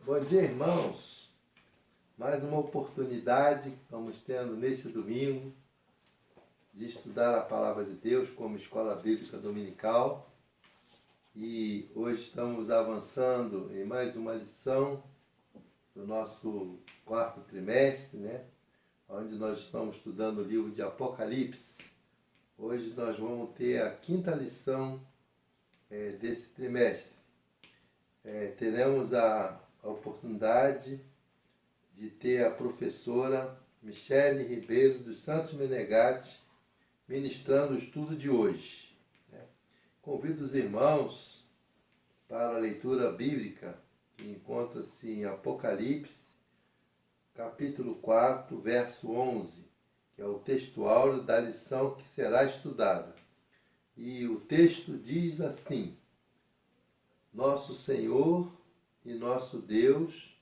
Bom dia, irmãos. Mais uma oportunidade que estamos tendo nesse domingo de estudar a Palavra de Deus como escola bíblica dominical. E hoje estamos avançando em mais uma lição do nosso quarto trimestre, onde nós estamos estudando o livro de Apocalipse. Hoje nós vamos ter a quinta lição desse trimestre. Teremos a oportunidade de ter a professora Michele Ribeiro dos Santos Menegatti ministrando o estudo de hoje. Convido os irmãos para a leitura bíblica que encontra-se em Apocalipse, capítulo 4, verso 11, que é o texto áureo da lição que será estudada. E o texto diz assim: Nosso Senhor e nosso Deus,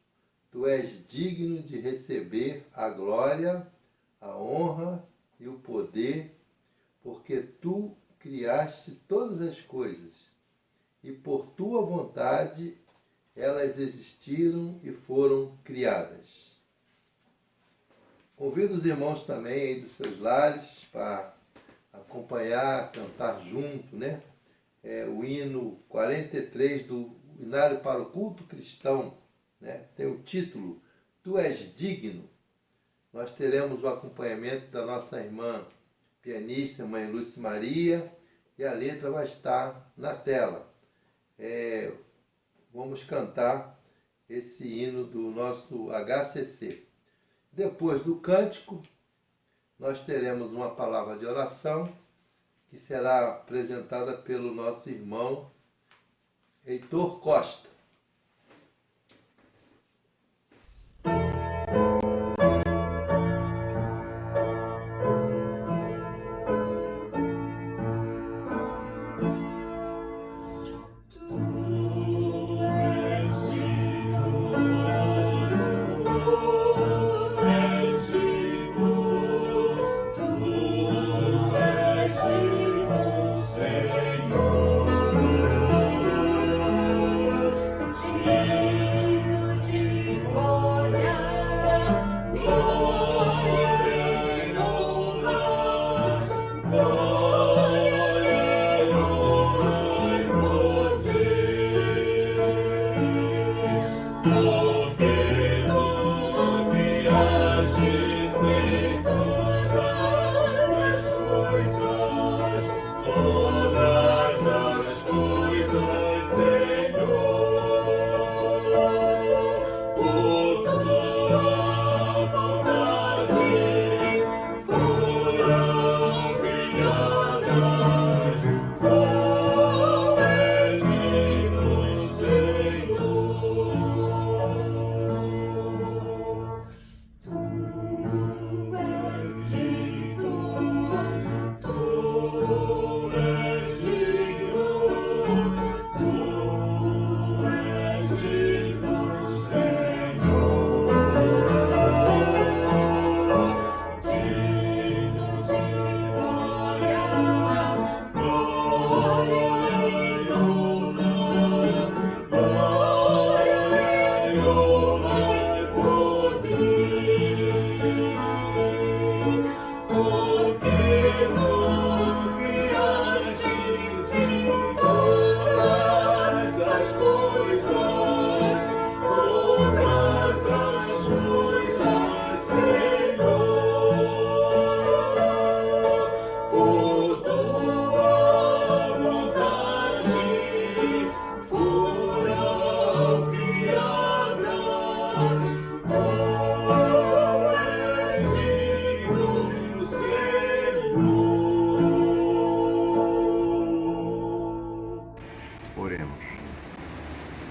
Tu és digno de receber a glória, a honra e o poder, porque Tu criaste todas as coisas, e por Tua vontade elas existiram e foram criadas. Convido os irmãos também aí dos seus lares para acompanhar, cantar junto, o hino 43 do Hinário para o Culto Cristão, tem o título Tu és digno. Nós teremos o acompanhamento da nossa irmã pianista, mãe Lúcia Maria, e a letra vai estar na tela. Vamos cantar esse hino do nosso HCC. Depois do cântico, nós teremos uma palavra de oração que será apresentada pelo nosso irmão Heitor Costa.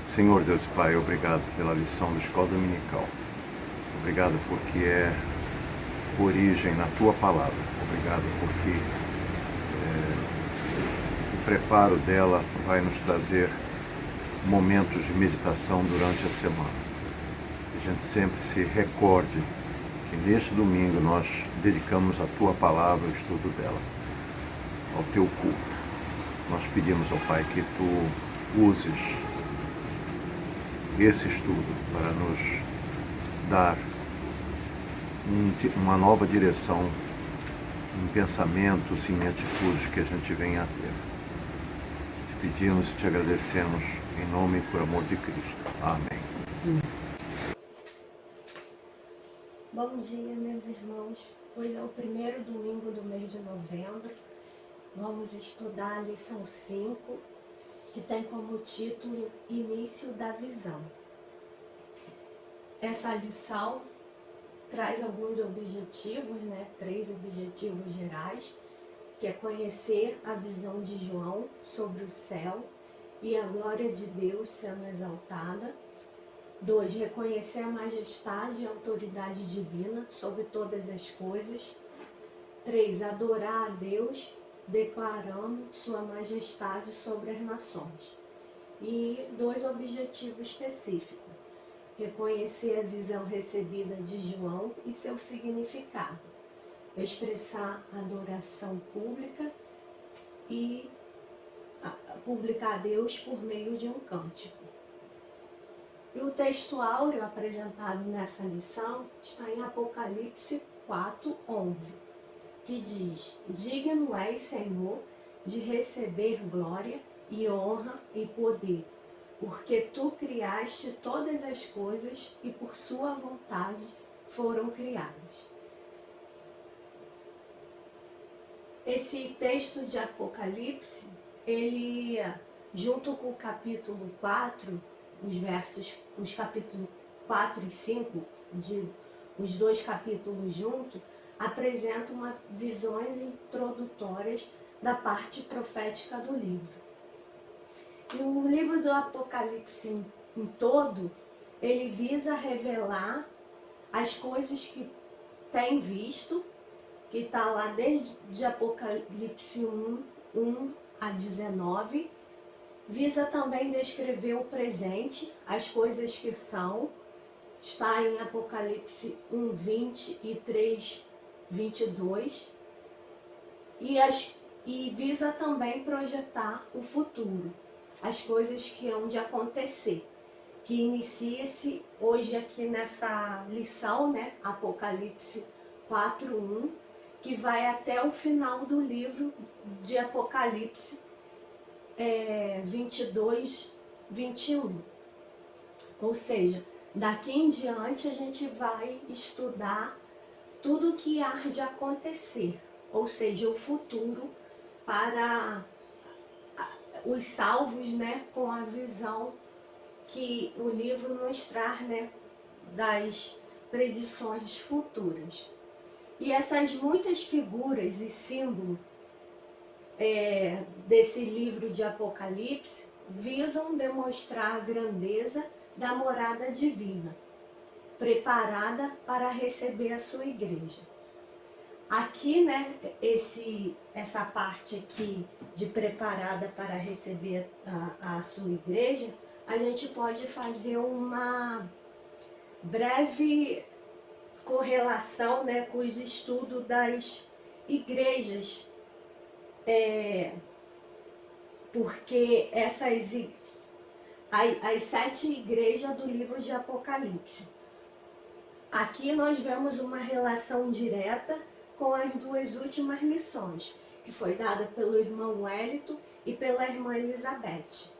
Senhor Deus e Pai, obrigado pela lição da escola dominical. Obrigado porque é origem na Tua palavra. Obrigado porque o preparo dela vai nos trazer momentos de meditação durante a semana. Que a gente sempre se recorde que neste domingo nós dedicamos a Tua palavra, o estudo dela, ao Teu culto. Nós pedimos ao Pai que Tu uses esse estudo para nos dar uma nova direção em pensamentos e em atitudes que a gente venha a ter. Te pedimos e te agradecemos em nome e por amor de Cristo. Amém. Bom dia, meus irmãos. Hoje é o primeiro domingo do mês de novembro. Vamos estudar a lição 5, que tem como título Início da Visão. Essa lição traz alguns objetivos, 3 objetivos gerais, que é conhecer a visão de João sobre o céu e a glória de Deus sendo exaltada. 2. Reconhecer a majestade e a autoridade divina sobre todas as coisas. 3. Adorar a Deus, declarando sua majestade sobre as nações. E 2 objetivos específicos. Reconhecer a visão recebida de João e seu significado. Expressar adoração pública e publicar a Deus por meio de um cântico. E o texto áureo apresentado nessa lição está em Apocalipse 4:11, que diz: Digno és, Senhor, de receber glória e honra e poder, porque tu criaste todas as coisas e por sua vontade foram criadas. Esse texto de Apocalipse, ele, junto com o capítulo 4, os capítulos 4 e 5, os 2 capítulos juntos, apresentam visões introdutórias da parte profética do livro. E o livro do Apocalipse em todo, ele visa revelar as coisas que tem visto, que está lá desde Apocalipse 1 a 19, visa também descrever o presente, as coisas que são, está em Apocalipse 1:20 e 3:22, e visa também projetar o futuro, as coisas que hão de acontecer, que inicia-se hoje aqui nessa lição, Apocalipse 4:1, que vai até o final do livro de Apocalipse 22:21. Ou seja, daqui em diante a gente vai estudar tudo o que há de acontecer, ou seja, o futuro para os salvos, com a visão que o livro nos traz, das predições futuras. E essas muitas figuras e símbolos desse livro de Apocalipse visam demonstrar a grandeza da morada divina, preparada para receber a sua igreja. Aqui, essa parte aqui de preparada para receber a sua igreja, a gente pode fazer uma breve correlação, com os estudos das igrejas, porque as 7 igrejas do livro de Apocalipse. Aqui nós vemos uma relação direta com as 2 últimas lições, que foi dada pelo irmão Wellington e pela irmã Elizabeth.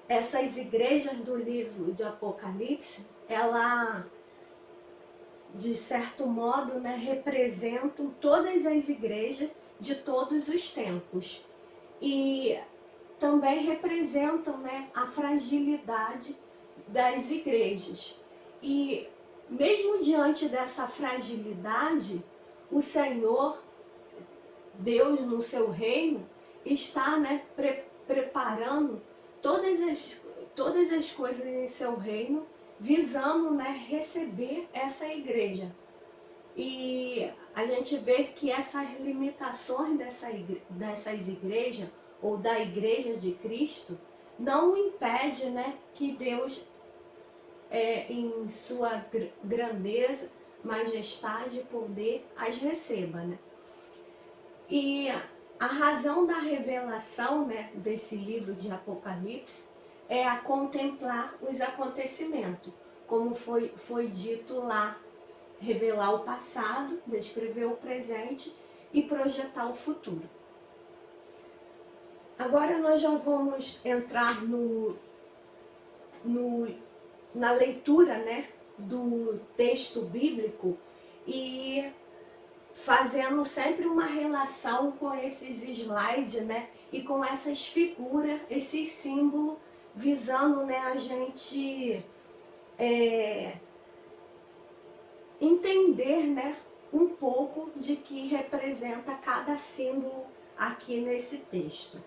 Essas igrejas do livro de Apocalipse, ela, de certo modo, representam todas as igrejas de todos os tempos. E também representam, a fragilidade das igrejas. E mesmo diante dessa fragilidade, o Senhor, Deus no seu reino, está preparando todas as coisas em seu reino, visando receber essa igreja. E a gente vê que essas limitações dessas igrejas, ou da igreja de Cristo, não impede que Deus, em sua grandeza, majestade e poder, as receba. E a razão da revelação desse livro de Apocalipse é a contemplar os acontecimentos, como foi dito lá, revelar o passado, descrever o presente e projetar o futuro. Agora nós já vamos entrar na leitura, né, do texto bíblico e fazendo sempre uma relação com esses slides, né, e com essas figuras, esses símbolos, visando, né, a gente entender, né, um pouco de que representa cada símbolo aqui nesse texto.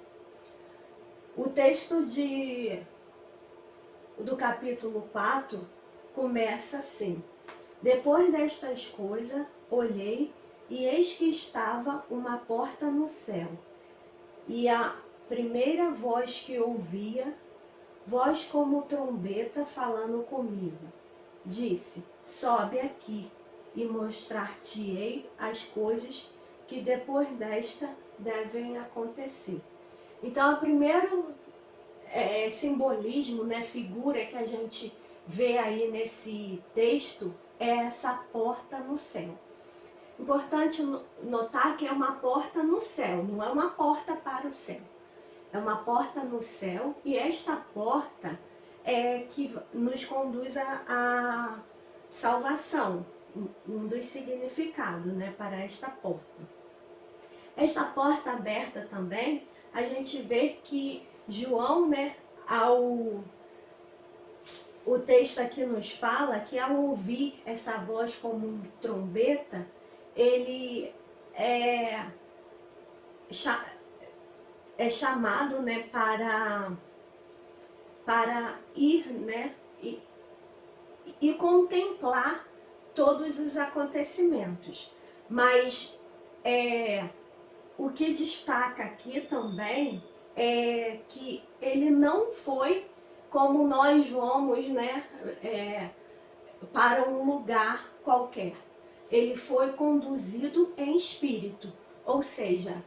O texto do capítulo 4 começa assim: depois destas coisas, olhei e eis que estava uma porta no céu. E a primeira voz que ouvia, voz como trombeta falando comigo, disse: sobe aqui e mostrar-te-ei as coisas que depois desta devem acontecer. Então, o primeiro simbolismo, né, figura que a gente vê aí nesse texto é essa porta no céu. Importante notar que é uma porta no céu, não é uma porta para o céu. É uma porta no céu, e esta porta é que nos conduz à salvação, um dos significados, né, para esta porta. Esta porta aberta também, a gente vê que João, né, o texto aqui nos fala que ao ouvir essa voz como um trombeta, ele é chamado, né, para ir, né, e contemplar todos os acontecimentos. Mas o que destaca aqui também é que ele não foi como nós vamos, né, para um lugar qualquer. Ele foi conduzido em espírito, ou seja,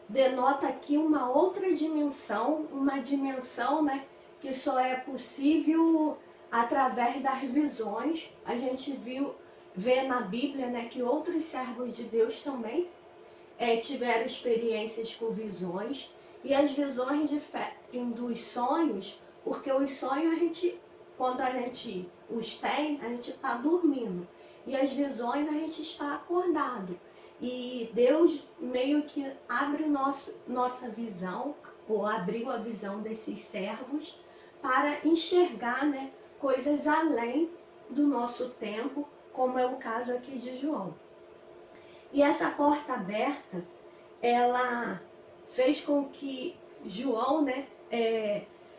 denota aqui uma outra dimensão, uma dimensão, né, que só é possível através das visões. A gente vê na Bíblia, né, que outros servos de Deus também tiveram experiências com visões, e as visões diferem dos sonhos, porque os sonhos quando a gente os tem, a gente está dormindo, e as visões a gente está acordado. E Deus meio que abre nossa visão, ou abriu a visão desses servos, para enxergar, né, coisas além do nosso tempo, como é o caso aqui de João. E essa porta aberta, ela fez com que João, né,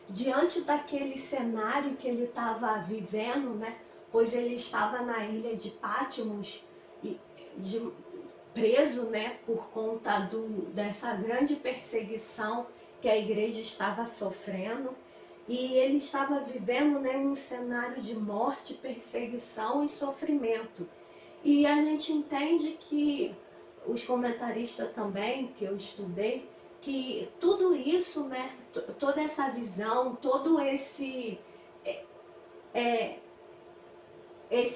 diante daquele cenário que ele estava vivendo, né, pois ele estava na ilha de Patmos, preso, né, por conta dessa grande perseguição que a igreja estava sofrendo, e ele estava vivendo, né, um cenário de morte, perseguição e sofrimento. E a gente entende que, os comentaristas também, que eu estudei, que tudo isso, né, toda essa visão, todo esse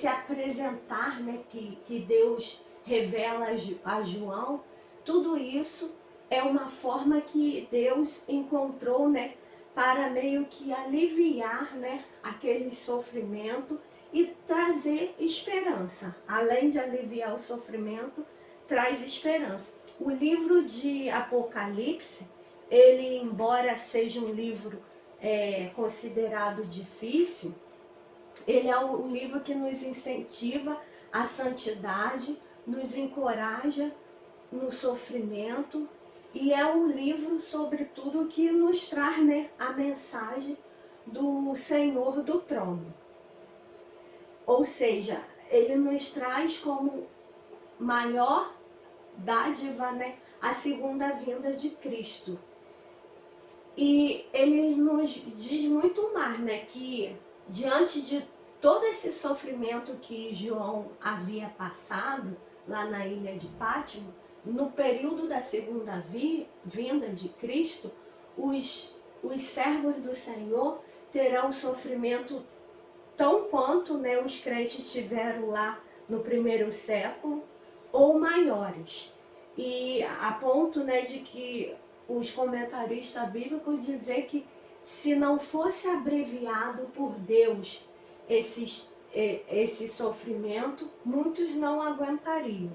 apresentar, né, que Deus revela a João, tudo isso é uma forma que Deus encontrou, né, para meio que aliviar, né, aquele sofrimento e trazer esperança. Além de aliviar o sofrimento, traz esperança. O livro de Apocalipse, ele, embora seja um livro considerado difícil, ele é um livro que nos incentiva à santidade, nos encoraja no sofrimento, e é um livro, sobretudo, que nos traz, né, a mensagem do Senhor do trono. Ou seja, ele nos traz como maior dádiva, né, a segunda vinda de Cristo. E ele nos diz muito mais, né, que diante de todo esse sofrimento que João havia passado lá na ilha de Patmos, no período da segunda vinda de Cristo, os os servos do Senhor terão sofrimento tão quanto, né, os crentes tiveram lá no primeiro século, ou maiores. E a ponto, né, de que os comentaristas bíblicos dizem que se não fosse abreviado por Deus esse sofrimento, muitos não aguentariam.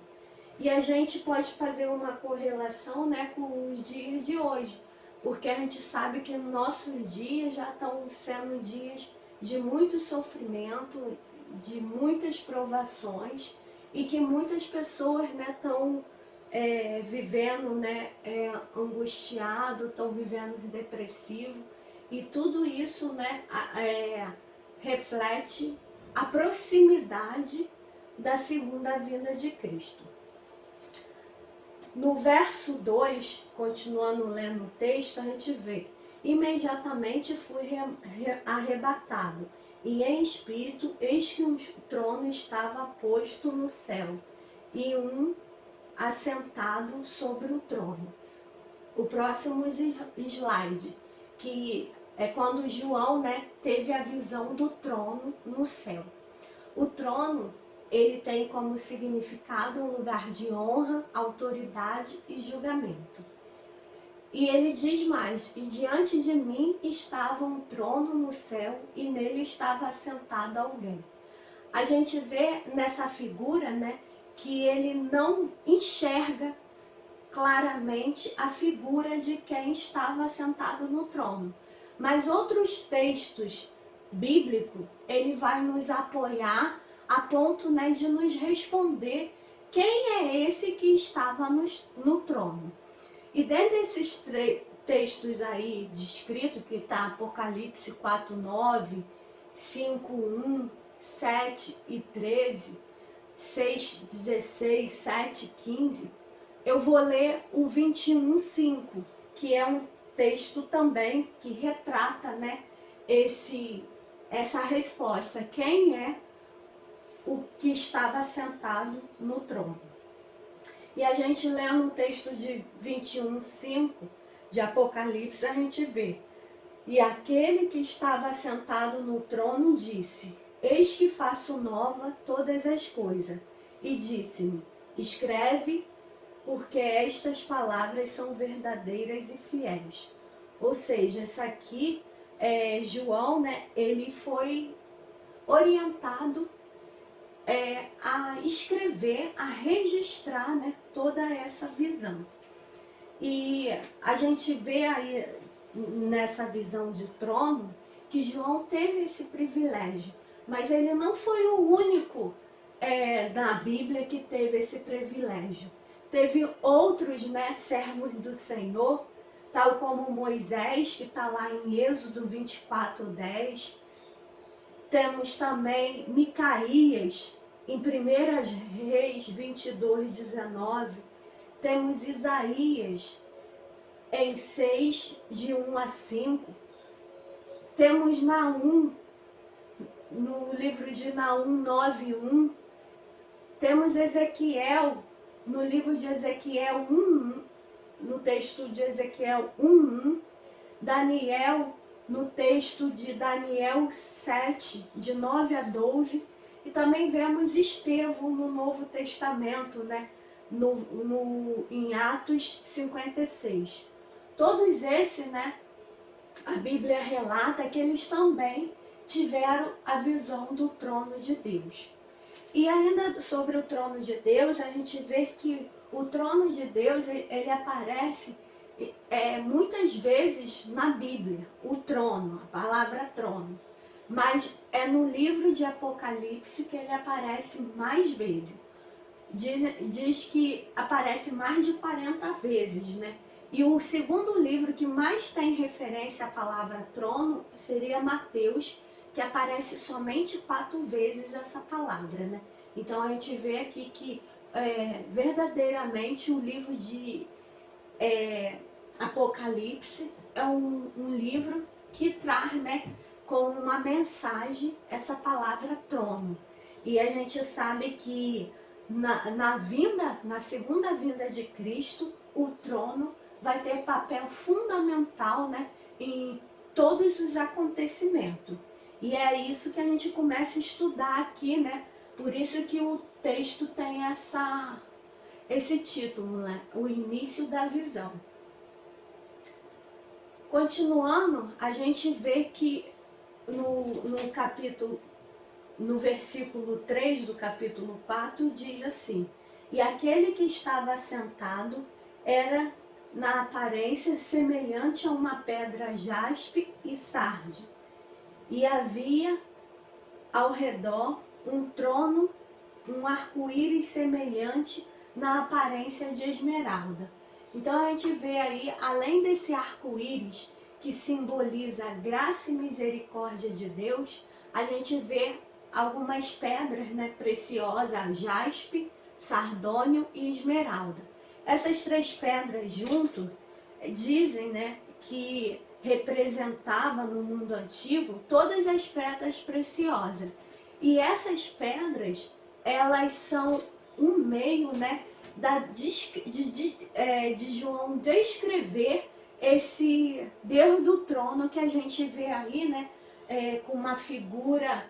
E a gente pode fazer uma correlação, né, com os dias de hoje, porque a gente sabe que nossos dias já estão sendo dias de muito sofrimento, de muitas provações, e que muitas pessoas, né, estão vivendo, né, angustiado, estão vivendo depressivo, e tudo isso, né, reflete a proximidade da segunda vinda de Cristo. No verso 2, continuando lendo o texto, a gente vê: imediatamente fui arrebatado, e em espírito, eis que um trono estava posto no céu, e um assentado sobre o trono. O próximo slide, que é quando João, né, teve a visão do trono no céu. O trono, ele tem como significado um lugar de honra, autoridade e julgamento. E ele diz mais: e diante de mim estava um trono no céu, e nele estava assentado alguém. A gente vê nessa figura, né, que ele não enxerga claramente a figura de quem estava sentado no trono. Mas outros textos bíblicos, ele vai nos apoiar a ponto, né, de nos responder quem é esse que estava no trono. E dentro desses textos aí descritos, que está Apocalipse 4:9, 5:1, 7 e 13, 6:16, 7:15, eu vou ler o 21:5, que é um texto também que retrata, né, essa resposta. Quem é o que estava sentado no trono? E a gente lendo um texto de 21:5 de Apocalipse, a gente vê: e aquele que estava sentado no trono disse: eis que faço nova todas as coisas. E disse-me: escreve, porque estas palavras são verdadeiras e fiéis. Ou seja, isso aqui, João, né, ele foi orientado a escrever, a registrar, né, toda essa visão. E a gente vê aí nessa visão de trono que João teve esse privilégio, mas ele não foi o único na Bíblia que teve esse privilégio. Teve outros, né, servos do Senhor, tal como Moisés, que está lá em Êxodo 24:10. Temos também Micaías, em 1 Reis 22:19. Temos Isaías, em 6, de 1 a 5. Temos Naum, no livro de Naum 9:1. Temos Ezequiel, no livro de Ezequiel 1:1, no texto de Ezequiel 1:1. Daniel, no texto de Daniel 7, de 9 a 12. E também vemos Estevão no Novo Testamento, né? Em Atos 56. Todos esses, né, a Bíblia relata que eles também tiveram a visão do trono de Deus. E ainda sobre o trono de Deus, a gente vê que o trono de Deus, ele aparece muitas vezes na Bíblia, o trono, a palavra trono. Mas é no livro de Apocalipse que ele aparece mais vezes. Diz que aparece mais de 40 vezes, né? E o segundo livro que mais tem referência à palavra trono seria Mateus, que aparece somente 4 vezes essa palavra, né? Então a gente vê aqui que verdadeiramente o livro de Apocalipse é um livro que traz, né, como uma mensagem essa palavra trono. E a gente sabe que na segunda vinda de Cristo, o trono vai ter papel fundamental, né, em todos os acontecimentos. E é isso que a gente começa a estudar aqui, né? Por isso que o texto tem esse título, né? O início da visão. Continuando, a gente vê que no versículo 3 do capítulo 4, diz assim: e aquele que estava assentado era na aparência semelhante a uma pedra jaspe e sardio, e havia ao redor um trono, um arco-íris semelhante na aparência de esmeralda. Então a gente vê aí, além desse arco-íris que simboliza a graça e misericórdia de Deus, a gente vê algumas pedras, né, preciosas, jaspe, sardônio e esmeralda. Essas três pedras junto dizem, né, que representava no mundo antigo todas as pedras preciosas. E essas pedras, elas são um meio, né, de João descrever esse Deus do trono que a gente vê aí, né, com uma figura,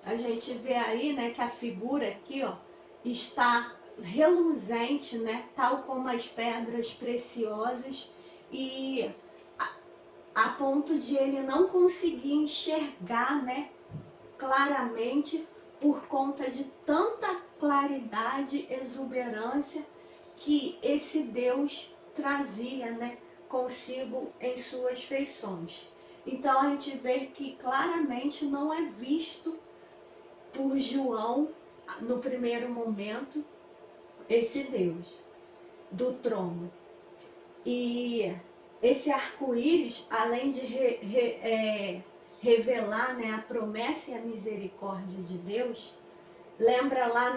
a gente vê aí, né, que a figura aqui, ó, está reluzente, né, tal como as pedras preciosas, e a ponto de ele não conseguir enxergar, né, claramente, por conta de tanta claridade, exuberância que esse Deus trazia, né, consigo em suas feições. Então a gente vê que claramente não é visto por João, no primeiro momento, esse Deus do trono. E esse arco-íris, além de revelar, né, a promessa e a misericórdia de Deus, lembra lá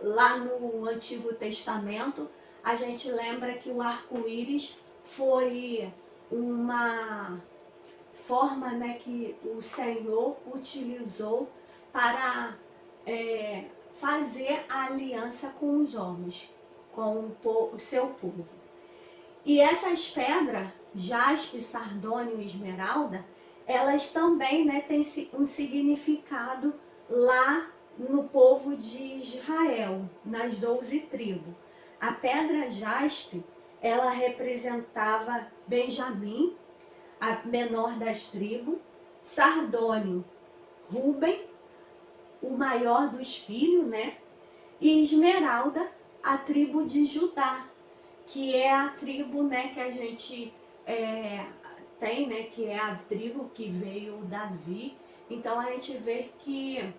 lá no Antigo Testamento, a gente lembra que o arco-íris foi uma forma, né, que o Senhor utilizou para fazer a aliança com os homens, com o seu povo. E essas pedras, jaspe, sardônio e esmeralda, elas também, né, têm um significado lá no povo de Israel, nas 12 tribos. A pedra jaspe, ela representava Benjamim, a menor das tribos, sardônio, Rúben, o maior dos filhos, né? E esmeralda, a tribo de Judá, que é a tribo, né, que a gente tem, né, que é a tribo que veio Davi. Então a gente vê que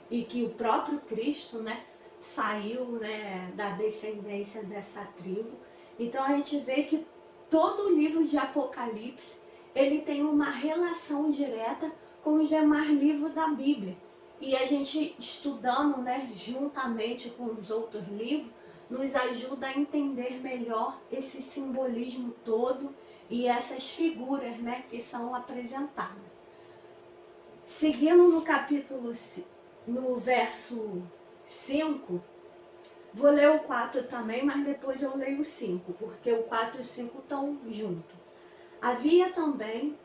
o próprio Cristo, né, saiu, né, da descendência dessa tribo. Então a gente vê que todo o livro de Apocalipse, ele tem uma relação direta com os demais livros da Bíblia. E a gente estudando, né, juntamente com os outros livros, nos ajuda a entender melhor esse simbolismo todo e essas figuras, né, que são apresentadas. Seguindo no verso 5, vou ler o 4 também, mas depois eu leio o 5, porque o 4 e o 5 estão juntos. Havia também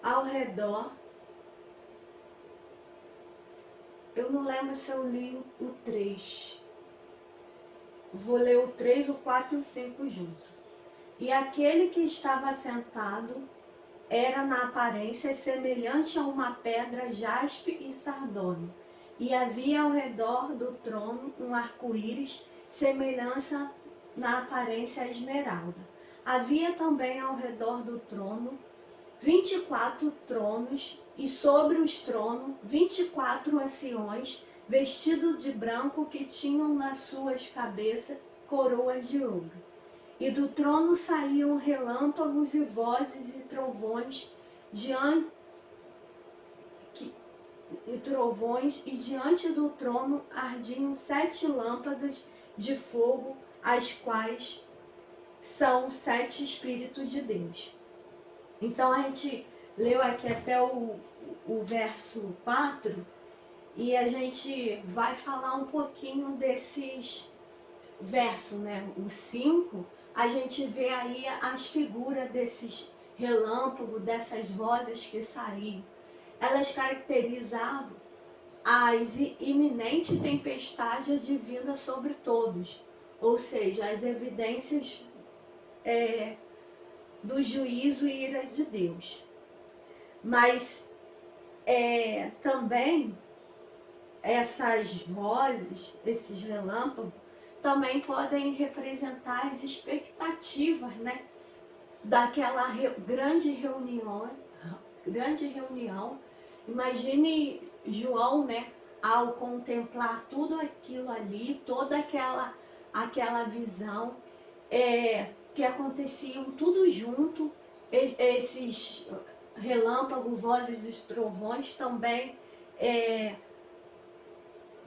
ao redor, eu não lembro se eu li o 3, vou ler o 3, o 4 e o 5 junto. E aquele que estava sentado era na aparência semelhante a uma pedra jaspe e sardônio, e havia ao redor do trono um arco-íris, semelhança na aparência a esmeralda. Havia também ao redor do trono 24 tronos, e sobre os tronos 24 anciões, vestidos de branco, que tinham nas suas cabeças coroas de ouro. E do trono saíam relâmpagos e vozes e trovões, e diante do trono ardiam 7 lâmpadas de fogo, as quais são 7 Espíritos de Deus. Então a gente leu aqui até o verso 4, e a gente vai falar um pouquinho desses versos, né? O 5 a gente vê aí as figuras desses relâmpagos, dessas vozes que saíam. Elas caracterizavam as iminente tempestade divina sobre todos, ou seja, as evidências do juízo e ira de Deus. Mas também essas vozes, esses relâmpagos, também podem representar as expectativas, né, daquela grande reunião. Imagine João, né, ao contemplar tudo aquilo ali, toda aquela visão, que aconteciam tudo junto, esses relâmpagos, vozes dos trovões também,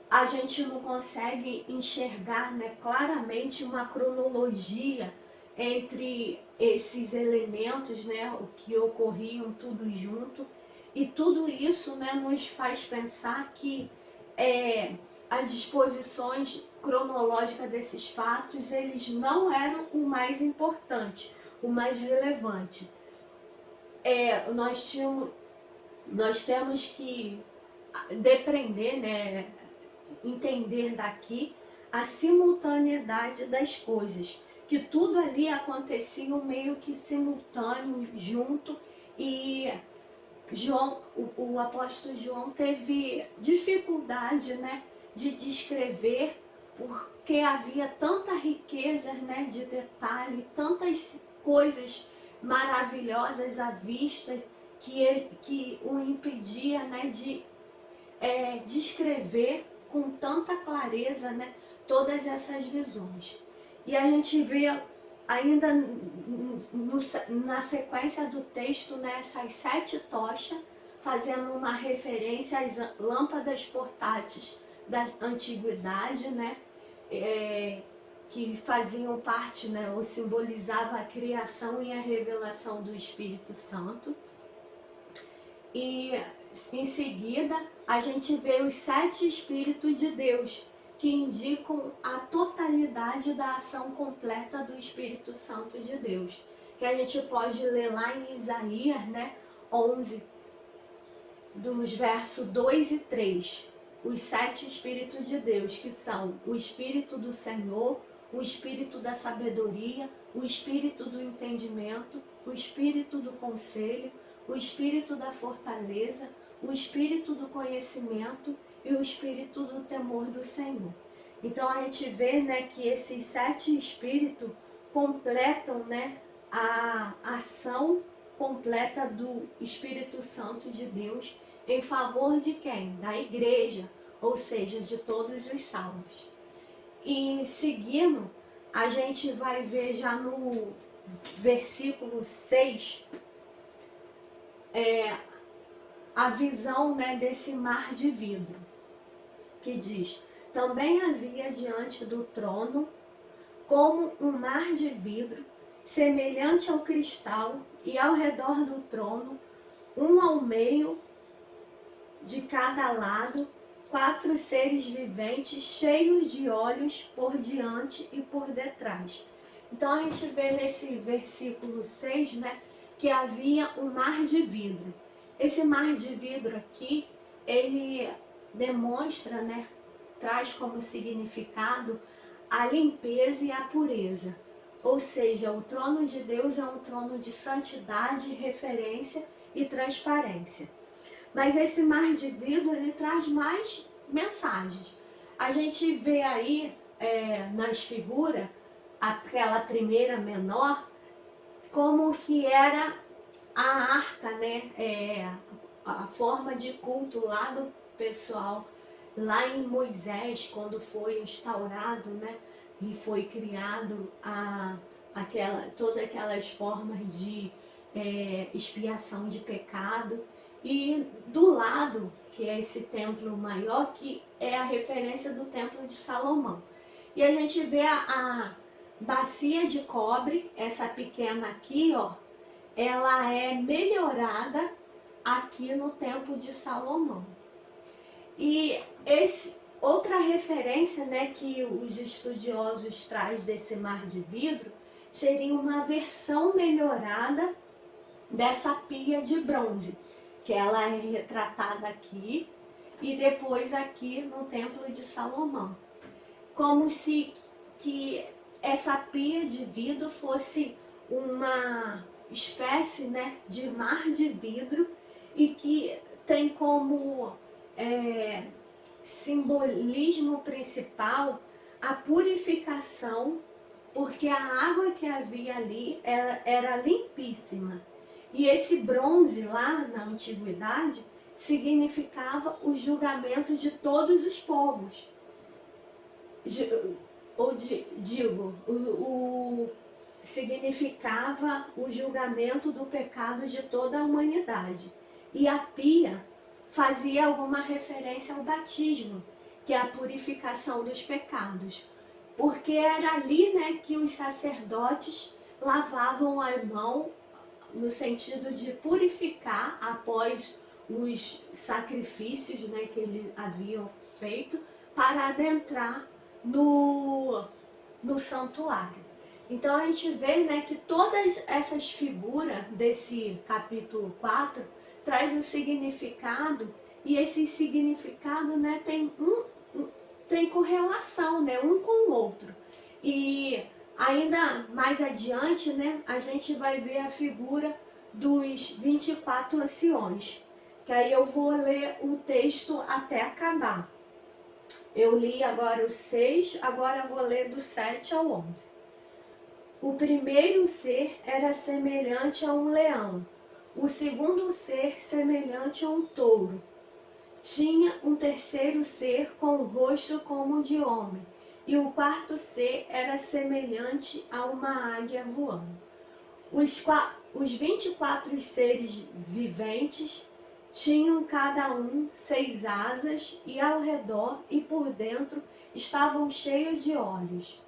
a gente não consegue enxergar, né, claramente uma cronologia entre esses elementos, né, o que ocorriam tudo junto, e tudo isso, né, nos faz pensar que as disposições cronológicas desses fatos, eles não eram o mais importante, o mais relevante. Nós temos que depreender, né, entender daqui a simultaneidade das coisas, que tudo ali acontecia meio que simultâneo, junto, e o apóstolo João teve dificuldade, né, de descrever, porque havia tanta riqueza, né, de detalhe, tantas coisas maravilhosas à vista, que o impedia, né, de descrever com tanta clareza, né, todas essas visões. E a gente vê ainda na sequência do texto, né, essas 7 tochas, fazendo uma referência às lâmpadas portáteis da antiguidade, né, que faziam parte, né, ou simbolizavam a criação e a revelação do Espírito Santo. E em seguida a gente vê os 7 Espíritos de Deus, que indicam a totalidade da ação completa do Espírito Santo de Deus, que a gente pode ler lá em Isaías, né, 11, dos versos 2 e 3. Os 7 Espíritos de Deus, que são o Espírito do Senhor, o Espírito da sabedoria, o Espírito do entendimento, o Espírito do conselho, o Espírito da fortaleza, o Espírito do conhecimento e o Espírito do temor do Senhor. Então a gente vê, né, que esses 7 Espíritos completam, né, a ação completa do Espírito Santo de Deus em favor de quem? Da igreja, ou seja, de todos os salvos. E seguindo, a gente vai ver já no versículo 6, a visão, né, desse mar de vidro, que diz: também havia diante do trono, como um mar de vidro, semelhante ao cristal, e ao redor do trono, um ao meio de cada lado, 4 seres viventes, cheios de olhos por diante e por detrás. Então a gente vê nesse versículo 6, né, que havia um mar de vidro. Esse mar de vidro aqui, ele demonstra, né, traz como significado a limpeza e a pureza. Ou seja, o trono de Deus é um trono de santidade, referência e transparência. Mas esse mar de vidro, ele traz mais mensagens. A gente vê aí nas figuras, aquela primeira menor, como que era a arca, né? A forma de culto lá do pessoal, lá em Moisés, quando foi instaurado, né? E foi criado todas aquelas formas de expiação de pecado. E do lado, que é esse templo maior, que é a referência do templo de Salomão. E a gente vê a bacia de cobre, essa pequena aqui, ó, ela é melhorada aqui no templo de Salomão. E outra referência, né, que os estudiosos trazem desse mar de vidro seria uma versão melhorada dessa pia de bronze, que ela é retratada aqui e depois aqui no Templo de Salomão. Como se que essa pia de vidro fosse uma espécie, né, de mar de vidro e que tem como simbolismo principal a purificação, porque a água que havia ali era limpíssima. E esse bronze lá na antiguidade significava o julgamento de todos os povos. Significava o julgamento do pecado de toda a humanidade. E a pia fazia alguma referência ao batismo, que é a purificação dos pecados. Porque era ali, né, que os sacerdotes lavavam a mão no sentido de purificar após os sacrifícios, né, que eles haviam feito para adentrar no santuário. Então a gente vê, né, que todas essas figuras desse capítulo 4 traz um significado, e esse significado, né, tem correlação, né, um com o outro. E ainda mais adiante, né, a gente vai ver a figura dos 24 anciões, que aí eu vou ler o texto até acabar. Eu li agora o 6, agora eu vou ler do 7 ao 11. O primeiro ser era semelhante a um leão, o segundo ser semelhante a um touro. Tinha um terceiro ser com o rosto como de homem, e o quarto ser era semelhante a uma águia voando. Os 24 seres viventes tinham cada um 6 asas, e ao redor e por dentro estavam cheios de olhos.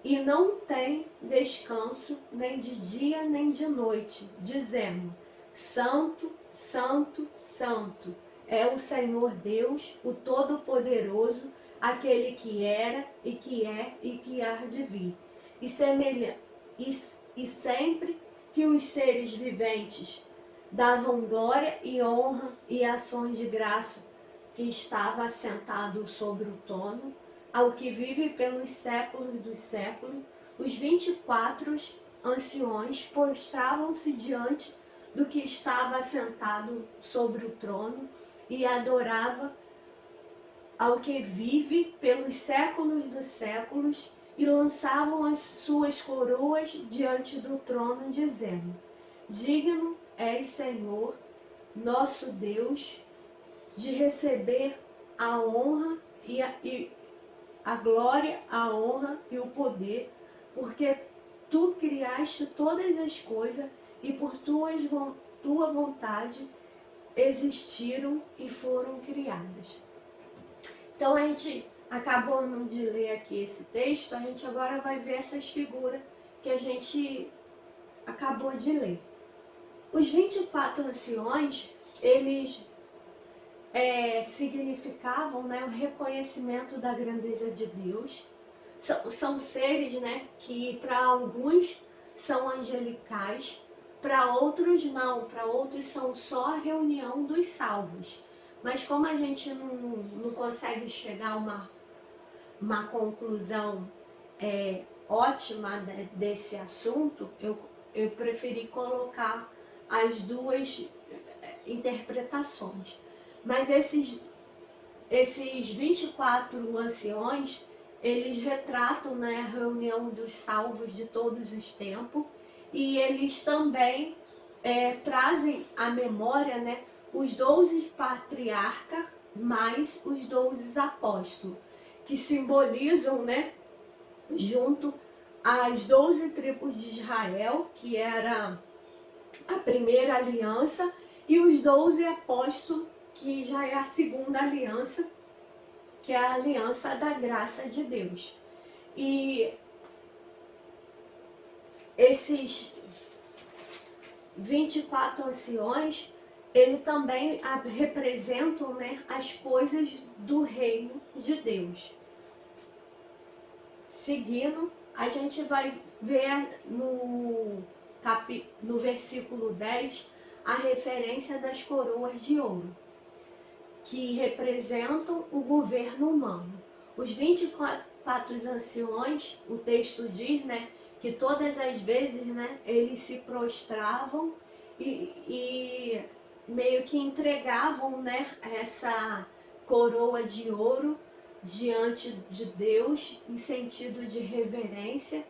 E não tem descanso nem de dia nem de noite, dizendo: Santo, Santo, Santo é o Senhor Deus, o Todo-Poderoso, aquele que era e que é e que há de vir. E sempre que os seres viventes davam glória e honra e ações de graça, que estava assentado sobre o trono, ao que vive pelos séculos dos séculos, os 24 anciões prostravam-se diante do que estava assentado sobre o trono e adorava ao que vive pelos séculos dos séculos, e lançavam as suas coroas diante do trono, dizendo: Digno és, Senhor, nosso Deus, de receber a honra e a glória, a honra e o poder, porque tu criaste todas as coisas e por tua vontade existiram e foram criadas. Então a gente acabou de ler aqui esse texto, a gente agora vai ver essas figuras que a gente acabou de ler. Os 24 anciões, eles significavam, né, o reconhecimento da grandeza de Deus. São seres, né, que para alguns são angelicais, para outros não, para outros são só a reunião dos salvos. Mas como a gente não consegue chegar a uma conclusão ótima desse assunto, eu preferi colocar as duas interpretações. Mas esses 24 anciões, eles retratam, né, a reunião dos salvos de todos os tempos, e eles também trazem à memória, né, os 12 patriarcas mais os 12 apóstolos, que simbolizam, né, junto às 12 tribos de Israel, que era a primeira aliança, e os 12 apóstolos, que já é a segunda aliança, que é a aliança da graça de Deus. E esses 24 anciões, ele também representam, né, as coisas do reino de Deus. Seguindo, a gente vai ver no versículo 10 a referência das coroas de ouro, que representam o governo humano. Os 24 anciões, o texto diz, né, que todas as vezes, né, eles se prostravam e meio que entregavam, né, essa coroa de ouro diante de Deus em sentido de reverência,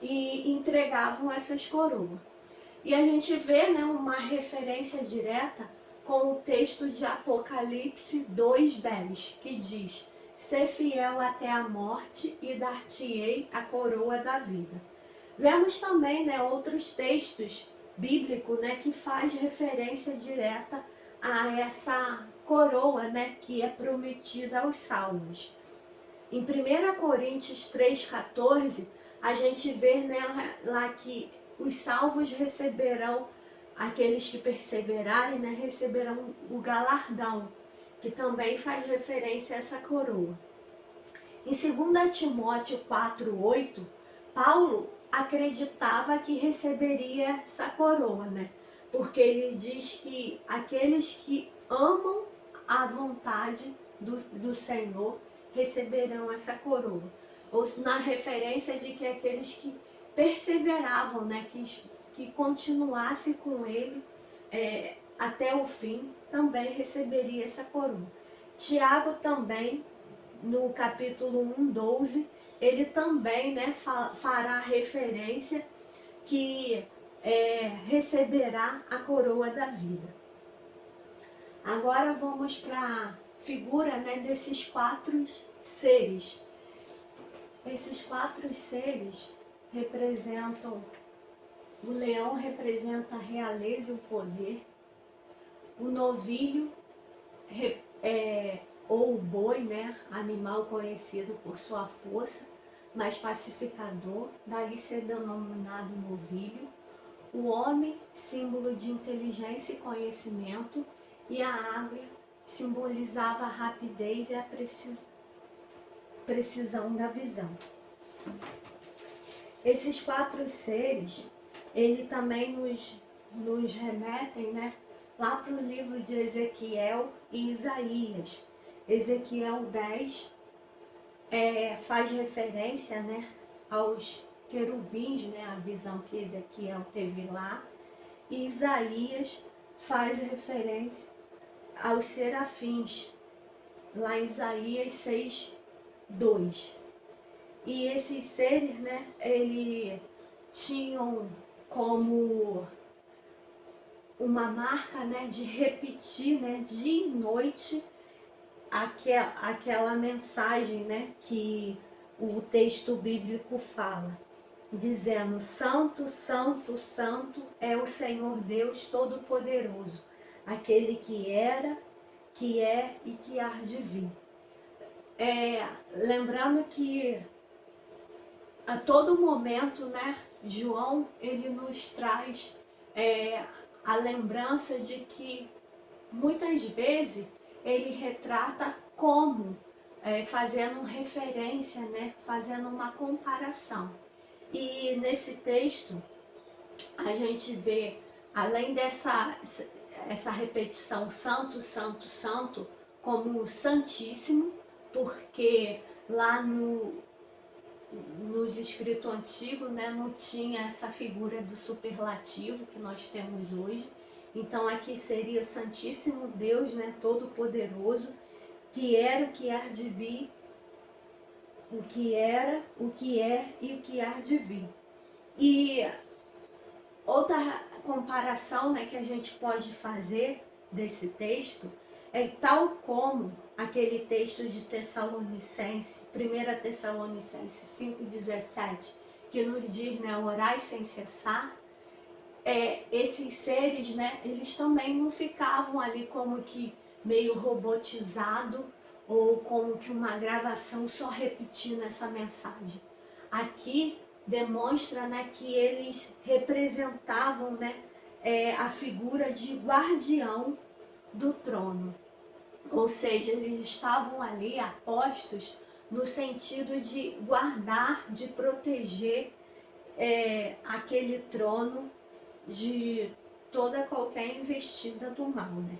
e entregavam essas coroas. E a gente vê, né, uma referência direta com o texto de Apocalipse 2:10, que diz: ser fiel até a morte e dar-te-ei a coroa da vida. Vemos também, né, outros textos bíblicos, né, que faz referência direta a essa coroa, né, que é prometida aos salvos. Em 1 Coríntios 3,14, a gente vê, né, lá que os salvos receberão, aqueles que perseverarem, né, receberão o galardão, que também faz referência a essa coroa. Em 2 Timóteo 4,8, Paulo acreditava que receberia essa coroa, né? Porque ele diz que aqueles que amam a vontade do Senhor receberão essa coroa. Ou na referência de que aqueles que perseveravam, né? Que continuasse com ele até o fim, também receberia essa coroa. Tiago também, no capítulo 1:12, ele também, né, fará referência que receberá a coroa da vida. Agora vamos para a figura, né, desses 4 seres. Esses 4 seres representam, o leão representa a realeza e o poder, o novilho ou o boi, né, animal conhecido por sua força, mas pacificador, daí ser denominado novilho, o homem, símbolo de inteligência e conhecimento, e a águia simbolizava a rapidez e a precisão da visão. Esses 4 seres, ele também nos remetem, né, lá para o livro de Ezequiel e Isaías. Ezequiel 10 faz referência, né, aos querubins, né, a visão que Ezequiel teve lá. E Isaías faz referência aos serafins, lá em Isaías 6:2. E esses seres, né, eles tinham como uma marca, né, de repetir, né, dia e noite aquela mensagem, né, que o texto bíblico fala, dizendo: Santo, Santo, Santo é o Senhor Deus Todo-Poderoso, aquele que era, que é e que há de vir. Lembrando que a todo momento, né, João, ele nos traz a lembrança de que muitas vezes ele retrata como fazendo referência, né, fazendo uma comparação. E nesse texto a gente vê, além essa repetição Santo, Santo, Santo, como Santíssimo, porque lá nos escritos antigos, né, não tinha essa figura do superlativo que nós temos hoje. Então aqui seria Santíssimo Deus, né, Todo-Poderoso, que era, o que há de vir, o que era, o que é e o que há de vir. E outra comparação, né, que a gente pode fazer desse texto é tal como aquele texto de Tessalonicenses, 1 Tessalonicenses 5:17, que nos diz, né, orai sem cessar. Esses seres, né, eles também não ficavam ali como que meio robotizado ou como que uma gravação só repetindo essa mensagem. Aqui demonstra, né, que eles representavam, né, a figura de guardião do trono. Ou seja, eles estavam ali apostos no sentido de guardar, de proteger aquele trono de toda qualquer investida do mal, né?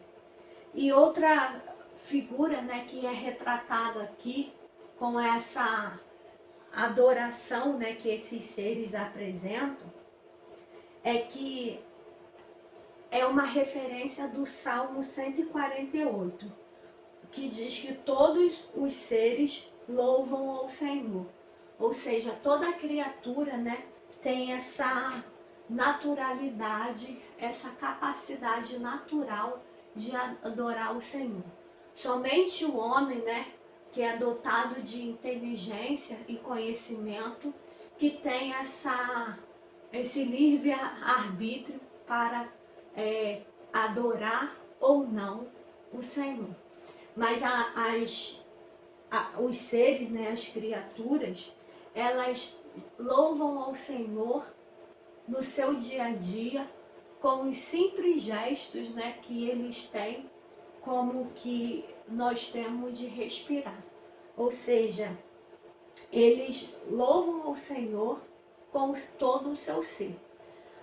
E outra figura, né, que é retratado aqui com essa adoração, né, que esses seres apresentam, é que é uma referência do Salmo 148, que diz que todos os seres louvam ao Senhor. Ou seja, toda criatura, né, tem essa naturalidade, essa capacidade natural de adorar o Senhor. Somente o homem, né, que é dotado de inteligência e conhecimento, que tem esse livre-arbítrio para adorar ou não o Senhor. Mas os seres, né, as criaturas, elas louvam ao Senhor no seu dia a dia, com os simples gestos, né, que eles têm, como que nós temos de respirar. Ou seja, eles louvam ao Senhor com todo o seu ser.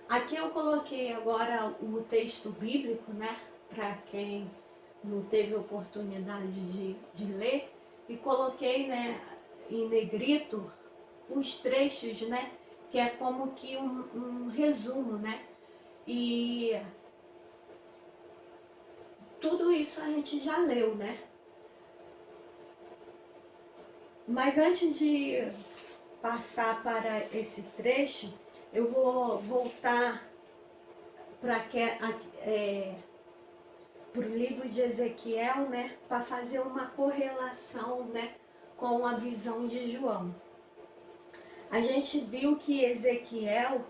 Aqui eu coloquei agora o texto bíblico, né, para quem não teve oportunidade de ler, e coloquei, né, em negrito os trechos, né, que é como que um resumo, né, e tudo isso a gente já leu, né. Mas antes de passar para esse trecho, eu vou voltar para o livro de Ezequiel, né, para fazer uma correlação, né, com a visão de João. A gente viu que Ezequiel,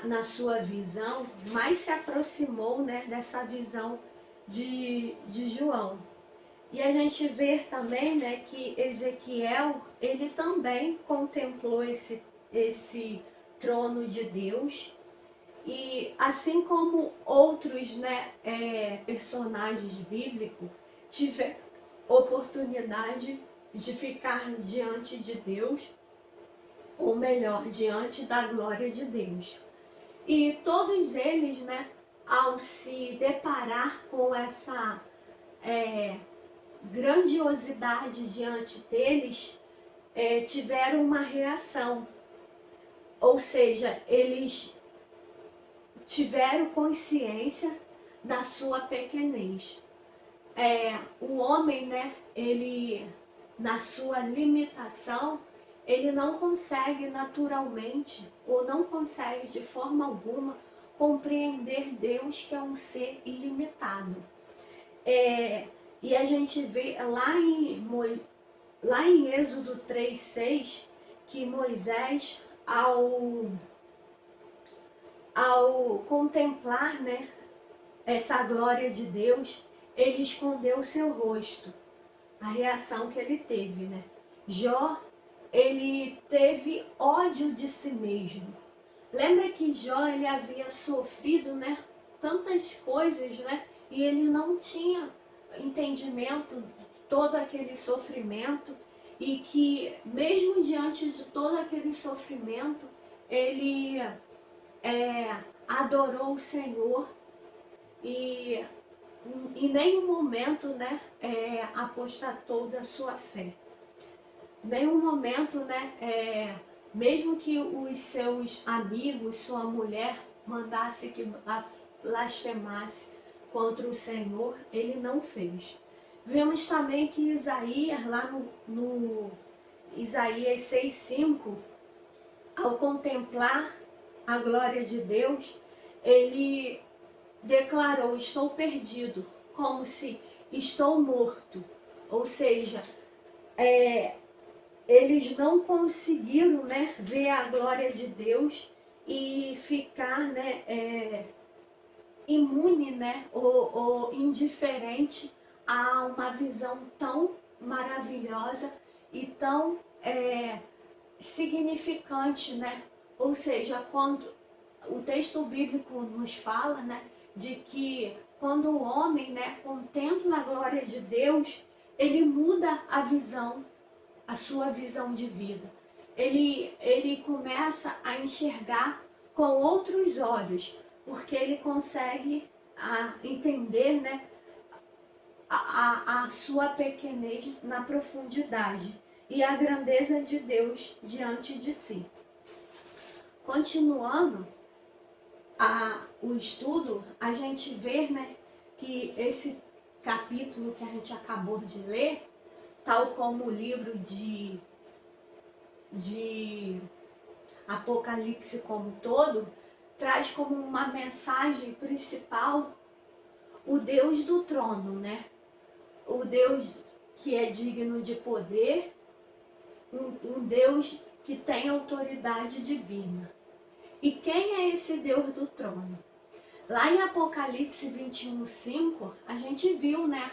na sua visão, mais se aproximou, né, dessa visão de João. E a gente vê também, né, que Ezequiel, ele também contemplou esse trono de Deus. E assim como outros, né, personagens bíblicos tiveram oportunidade de ficar diante de Deus, ou melhor, diante da glória de Deus. E todos eles, né, ao se deparar com essa grandiosidade diante deles, tiveram uma reação. Ou seja, eles tiveram consciência da sua pequenez. O homem, né, ele, na sua limitação, ele não consegue naturalmente, ou não consegue de forma alguma, compreender Deus, que é um ser ilimitado. E a gente vê lá em Êxodo 3:6, que Moisés, ao contemplar, né, essa glória de Deus, ele escondeu o seu rosto. A reação que ele teve, né? Jó, ele teve ódio de si mesmo. Lembra que Jó, ele havia sofrido, né, tantas coisas, né? E ele não tinha entendimento de todo aquele sofrimento, e que mesmo diante de todo aquele sofrimento, ele adorou o Senhor, e em nenhum momento, né, apostatou da sua fé. Em nenhum momento, né, mesmo que os seus amigos, sua mulher, mandasse que blasfemasse contra o Senhor, ele não fez. Vemos também que Isaías, lá no Isaías 6:5, ao contemplar a glória de Deus, ele declarou: estou perdido, como se estou morto. Ou seja, eles não conseguiram, né, ver a glória de Deus e ficar, né, imune, né, ou indiferente a uma visão tão maravilhosa e tão significante, né? Ou seja, quando o texto bíblico nos fala, né, de que quando o homem, né, contempla a glória de Deus, ele muda a visão a sua visão de vida. Ele começa a enxergar com outros olhos, porque ele consegue entender, né, a sua pequenez na profundidade e a grandeza de Deus diante de si. Continuando o estudo, a gente vê, né, que esse capítulo que a gente acabou de ler, tal como o livro de Apocalipse como um todo, traz como uma mensagem principal o Deus do trono, né? O Deus que é digno de poder, um Deus que tem autoridade divina. E quem é esse Deus do trono? Lá em Apocalipse 21:5, a gente viu, né,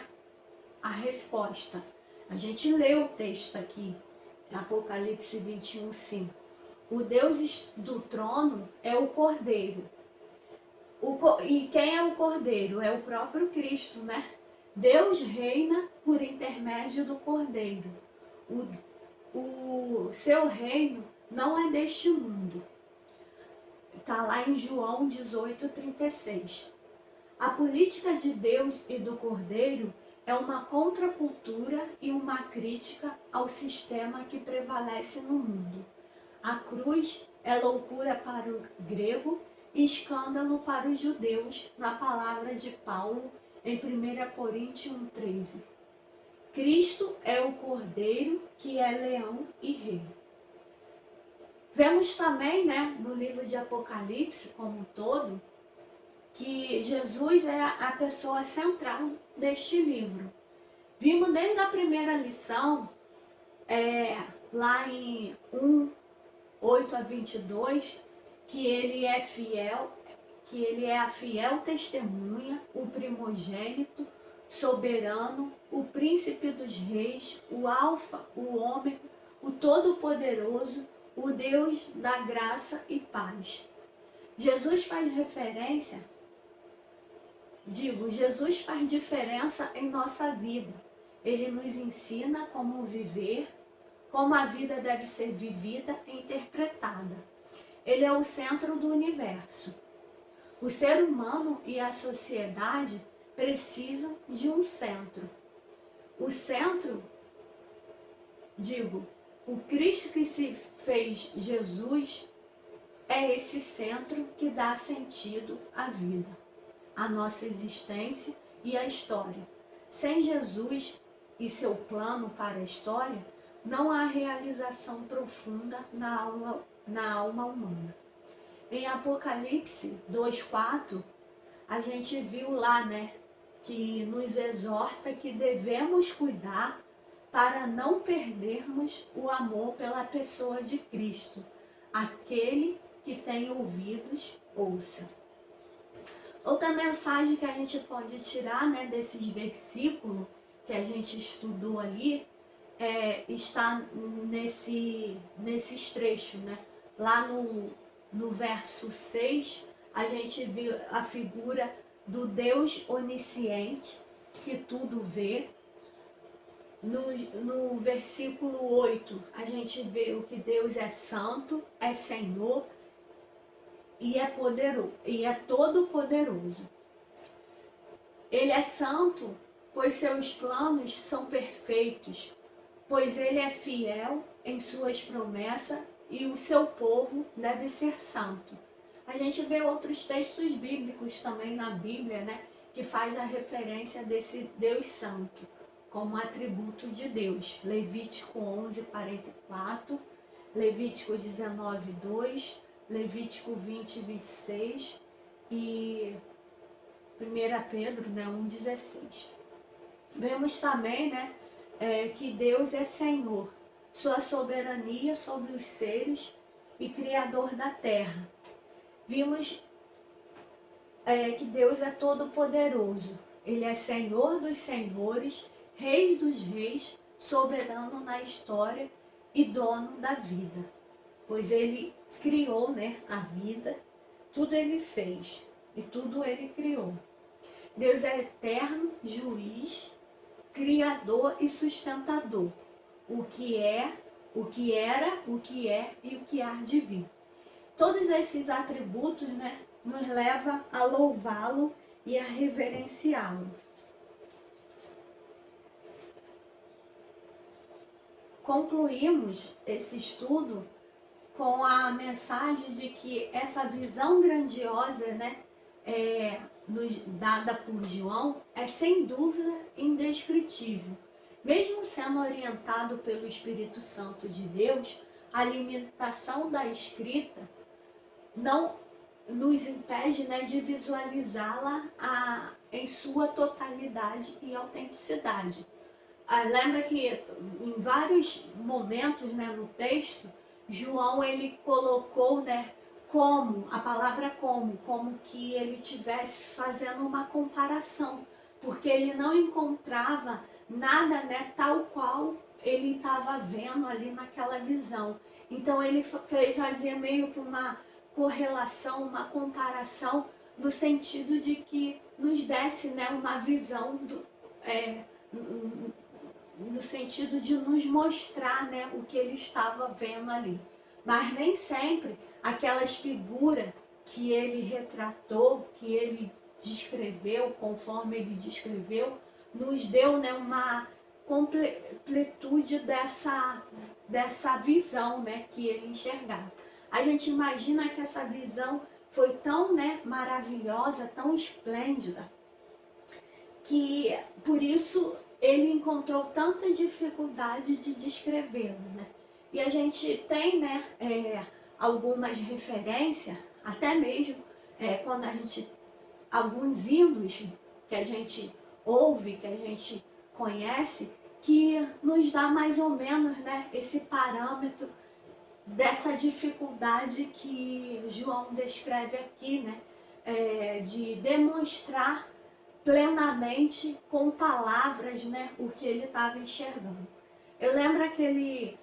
a resposta. A gente leu o texto aqui, Apocalipse 21:5. O Deus do trono é o Cordeiro. E quem é o Cordeiro? É o próprio Cristo, né? Deus reina por intermédio do Cordeiro. O seu reino não é deste mundo. Está lá em João 18:36. A política de Deus e do Cordeiro é uma contracultura e uma crítica ao sistema que prevalece no mundo. A cruz é loucura para o grego e escândalo para os judeus, na palavra de Paulo em 1 Coríntios 1:13. Cristo é o Cordeiro que é leão e rei. Vemos também, né, no livro de Apocalipse como um todo, que Jesus é a pessoa central deste livro. Vimos desde a primeira lição, lá em 1:8-22, que ele é fiel, que ele é a fiel testemunha, o primogênito, soberano, o príncipe dos reis, o alfa, o ômega, o todo-poderoso, o Deus da graça e paz. Jesus faz diferença em nossa vida. Ele nos ensina como viver, como a vida deve ser vivida e interpretada. Ele é o centro do universo. O ser humano e a sociedade precisam de um centro. O centro, o Cristo que se fez Jesus é esse centro que dá sentido à vida, à nossa existência e à história. Sem Jesus e seu plano para a história, não há realização profunda na alma humana. Em Apocalipse 2:4, a gente viu lá, né, que nos exorta que devemos cuidar para não perdermos o amor pela pessoa de Cristo. Aquele que tem ouvidos, ouça. Outra mensagem que a gente pode tirar, né, desses versículos que a gente estudou aí, está nesses trechos, né? Lá no verso 6, a gente viu a figura do Deus onisciente, que tudo vê. No versículo 8, a gente vê o que Deus é santo, é Senhor e é poderoso, e é todo poderoso. Ele é santo, pois seus planos são perfeitos, pois ele é fiel em suas promessas e o seu povo deve ser santo. A gente vê outros textos bíblicos também na Bíblia, né, que faz a referência desse Deus santo como atributo de Deus. Levítico 11:44, Levítico 19:2, Levítico 20:26 e 1 Pedro, né, 1:16. Vemos também, né, que Deus é Senhor, sua soberania sobre os seres e Criador da terra. Vimos que Deus é todo-poderoso. Ele é Senhor dos senhores, Rei dos reis, soberano na história e dono da vida. Pois ele criou, né, a vida, tudo ele fez e tudo ele criou. Deus é eterno, juiz, criador e sustentador. o que é, o que era, o que é e o que há de vir. Todos esses atributos, né, nos levam a louvá-lo e a reverenciá-lo. Concluímos esse estudo com a mensagem de que essa visão grandiosa, né, dada por João, é sem dúvida indescritível. Mesmo sendo orientado pelo Espírito Santo de Deus, a limitação da escrita não nos impede, né, de visualizá-la em sua totalidade e autenticidade. Lembra que em vários momentos, né, no texto, João ele colocou, né, a palavra como que ele estivesse fazendo uma comparação, porque ele não encontrava nada, né, tal qual ele estava vendo ali naquela visão. Então ele fazia meio que uma correlação, uma comparação, no sentido de que nos desse, né, uma visão no sentido de nos mostrar, né, o que ele estava vendo ali. Mas nem sempre aquelas figuras que ele retratou, que ele descreveu, conforme ele descreveu, nos deu, né, uma completude dessa visão, né, que ele enxergava. A gente imagina que essa visão foi tão, né, maravilhosa, tão esplêndida, que por isso ele encontrou tanta dificuldade de descrevê-lo, né? E a gente tem, né, algumas referências, até mesmo quando a gente, alguns hinos que a gente ouve, que a gente conhece, que nos dá mais ou menos, né, esse parâmetro dessa dificuldade que João descreve aqui, né, de demonstrar plenamente com palavras, né, o que ele estava enxergando. Eu lembro aquele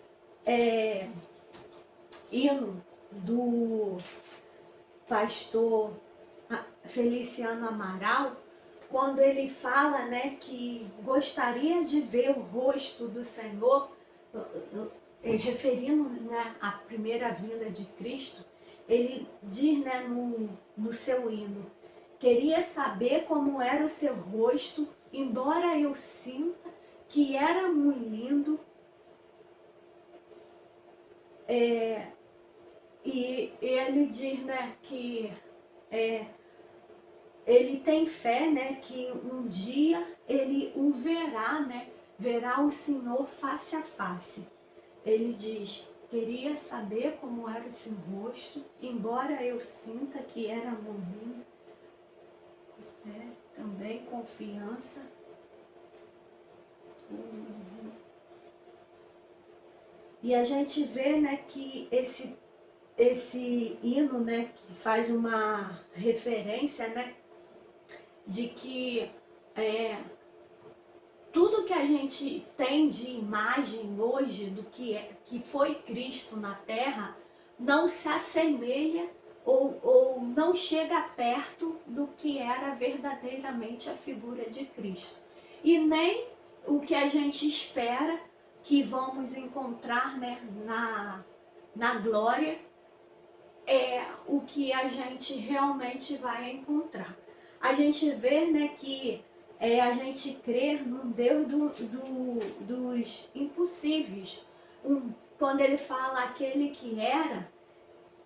hino do pastor Feliciano Amaral, quando ele fala, né, que gostaria de ver o rosto do Senhor, referindo, né, à primeira vinda de Cristo. Ele diz, né, no seu hino: queria saber como era o seu rosto, embora eu sinta que era muito lindo. E ele diz, né, que ele tem fé, né, que um dia ele o verá, né, verá o Senhor face a face. Ele diz: queria saber como era o seu rosto, embora eu sinta que era muito lindo. Fé, também confiança. E a gente vê, né, que esse hino, né, que faz uma referência, né, de que tudo que a gente tem de imagem hoje do que foi Cristo na Terra não se assemelha ou não chega perto do que era verdadeiramente a figura de Cristo. E nem o que a gente espera que vamos encontrar, né, na glória é o que a gente realmente vai encontrar. A gente vê, né, que a gente crer num Deus dos impossíveis. Quando ele fala aquele que era,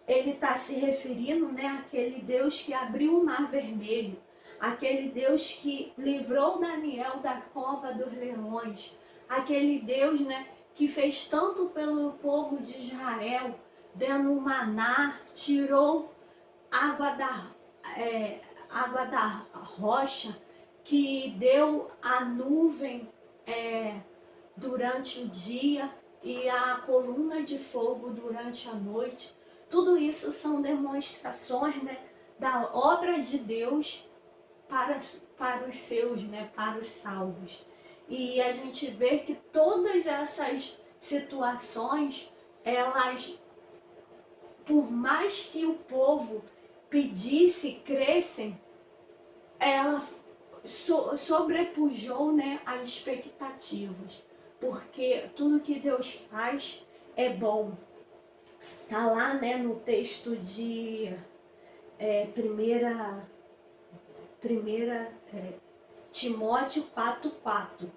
ele está se referindo, né, àquele Deus que abriu o mar vermelho, aquele Deus que livrou Daniel da cova dos leões, aquele Deus, né, que fez tanto pelo povo de Israel, dando maná, tirou água da rocha, que deu a nuvem durante o dia e a coluna de fogo durante a noite. Tudo isso são demonstrações, né, da obra de Deus para os seus, né, para os salvos. E a gente vê que todas essas situações, elas, por mais que o povo pedisse, crescem, ela sobrepujou, né, as expectativas. porque tudo que Deus faz é bom. Tá lá, né, no texto de primeira Timóteo 4,4,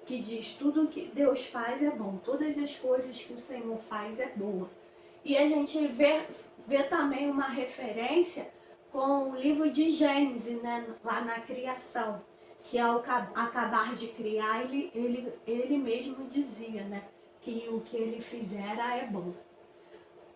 que diz: tudo que Deus faz é bom, todas as coisas que o Senhor faz é boa. E a gente vê também uma referência com o livro de Gênesis, né, lá na criação, que ao acabar de criar, ele mesmo dizia, né, que o que ele fizera é bom.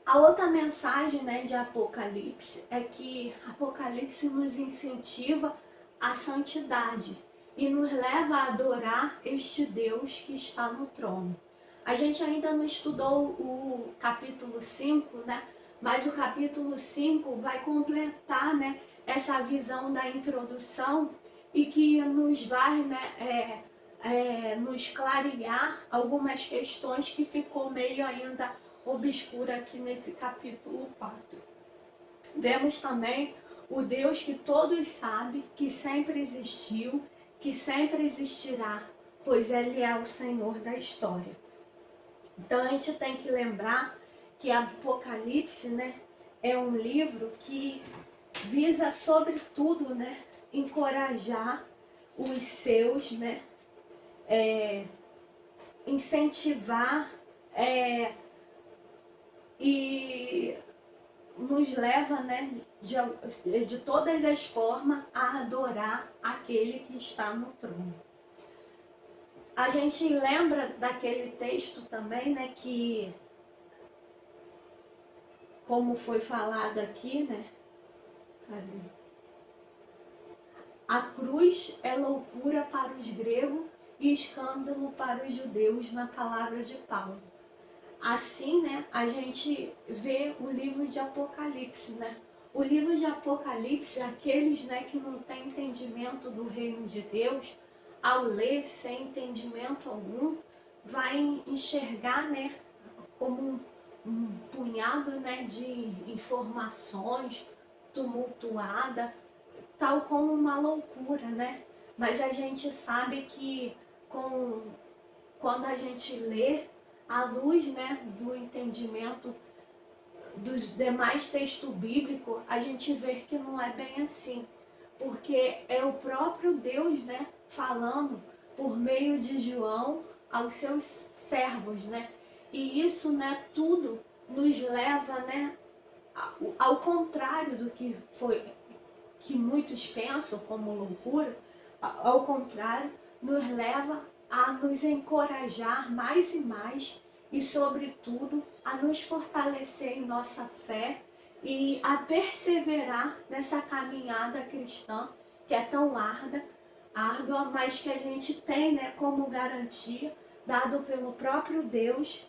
A outra mensagem, né, de Apocalipse é que Apocalipse nos incentiva à santidade e nos leva a adorar este Deus que está no trono. A gente ainda não estudou o capítulo 5, né? Mas o capítulo 5 vai completar, né, essa visão da introdução e que nos vai, né, nos clarear algumas questões que ficou meio ainda obscura aqui nesse capítulo 4. Vemos também o Deus que todos sabem, que sempre existiu, que sempre existirá, pois Ele é o Senhor da história. Então a gente tem que lembrar que Apocalipse, né, é um livro que visa, sobretudo, né, encorajar os seus, né, incentivar e nos leva, né, de todas as formas a adorar aquele que está no trono. A gente lembra daquele texto também, né, que, como foi falado aqui, né, cadê? A cruz é loucura para os gregos e escândalo para os judeus, na palavra de Paulo. Assim, né, a gente vê o livro de Apocalipse, né? O livro de Apocalipse, aqueles, né, que não têm entendimento do reino de Deus, ao ler sem entendimento algum, vai enxergar, né, como um punhado, né, de informações tumultuada, tal como uma loucura, né? Mas a gente sabe que quando a gente lê à luz, né, do entendimento dos demais textos bíblicos, a gente vê que não é bem assim. Porque é o próprio Deus, né, falando por meio de João aos seus servos, né? E isso, né, tudo nos leva, né, ao contrário do que muitos pensam como loucura, ao contrário, nos leva a nos encorajar mais e mais e, sobretudo, a nos fortalecer em nossa fé e a perseverar nessa caminhada cristã que é tão árdua, mas que a gente tem, né, como garantia, dado pelo próprio Deus,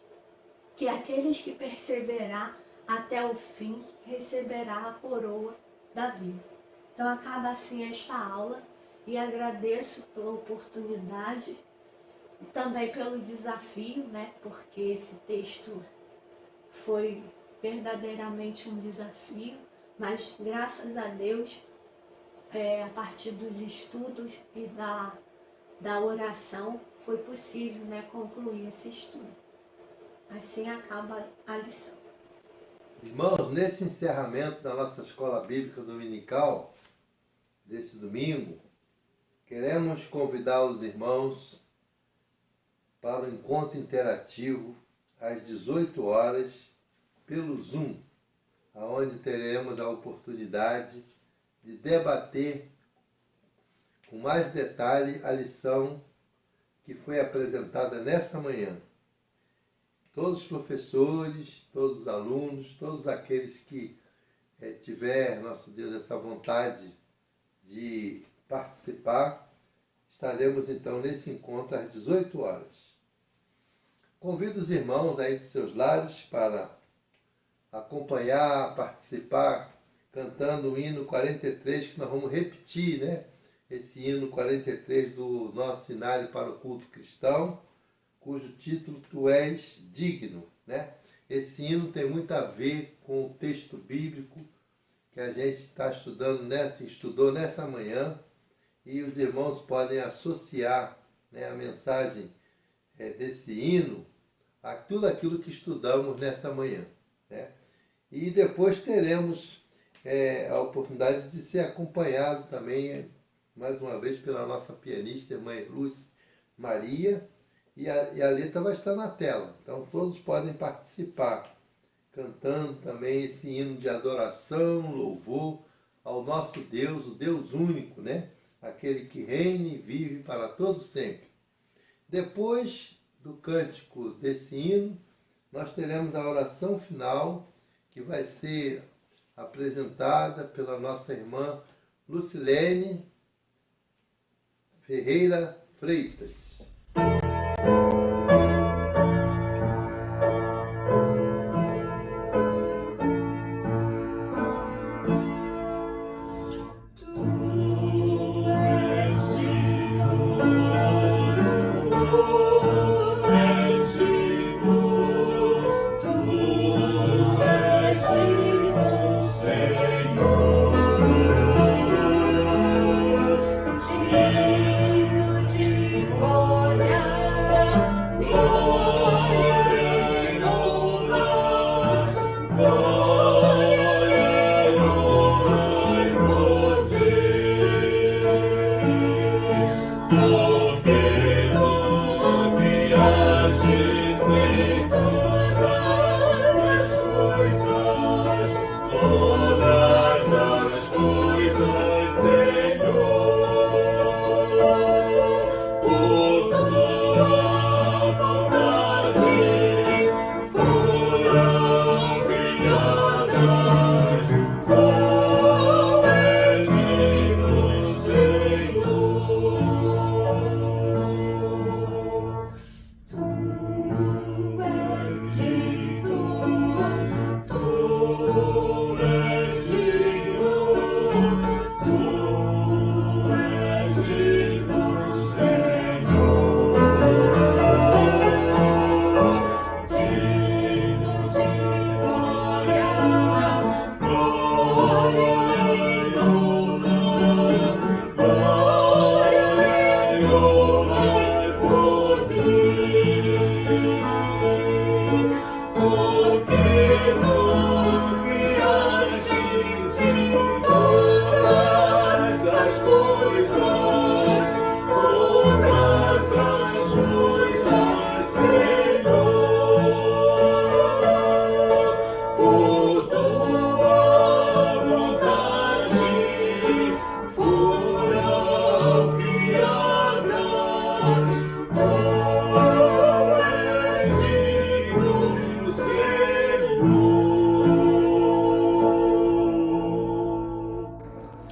que aqueles que perseverar até o fim receberá a coroa da vida. Então acaba assim esta aula e agradeço pela oportunidade e também pelo desafio, né? Porque esse texto foi verdadeiramente um desafio, mas graças a Deus, a partir dos estudos e da oração, foi possível, né, concluir esse estudo. Assim acaba a lição. Irmãos, nesse encerramento da nossa escola bíblica dominical, desse domingo, queremos convidar os irmãos para o encontro interativo às 18 horas pelo Zoom, onde teremos a oportunidade de debater com mais detalhe a lição que foi apresentada nessa manhã. Todos os professores, todos os alunos, todos aqueles que tiver, nosso Deus, essa vontade de participar, estaremos então nesse encontro às 18 horas. Convido os irmãos aí dos seus lares para acompanhar, participar, cantando o hino 43, que nós vamos repetir, né? Esse hino 43 do nosso cenário para o culto cristão, cujo título Tu És Digno, né? Esse hino tem muito a ver com o texto bíblico que a gente está estudou nessa manhã, e os irmãos podem associar, né, a mensagem desse hino tudo aquilo que estudamos nessa manhã, né? E depois teremos a oportunidade de ser acompanhado também, mais uma vez, pela nossa pianista, irmã Luz Maria, e a letra vai estar na tela, então todos podem participar, cantando também esse hino de adoração, louvor ao nosso Deus, o Deus único, né? Aquele que reina e vive para todos sempre. Depois do cântico desse hino, nós teremos a oração final, que vai ser apresentada pela nossa irmã Lucilene Ferreira Freitas.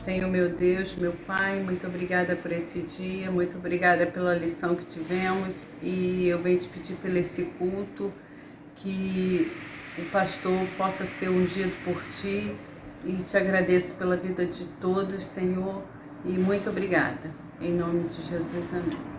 Senhor meu Deus, meu Pai, muito obrigada por esse dia, muito obrigada pela lição que tivemos, e eu venho te pedir pelo esse culto, que o pastor possa ser ungido por ti, e te agradeço pela vida de todos, Senhor, e muito obrigada. Em nome de Jesus, amém.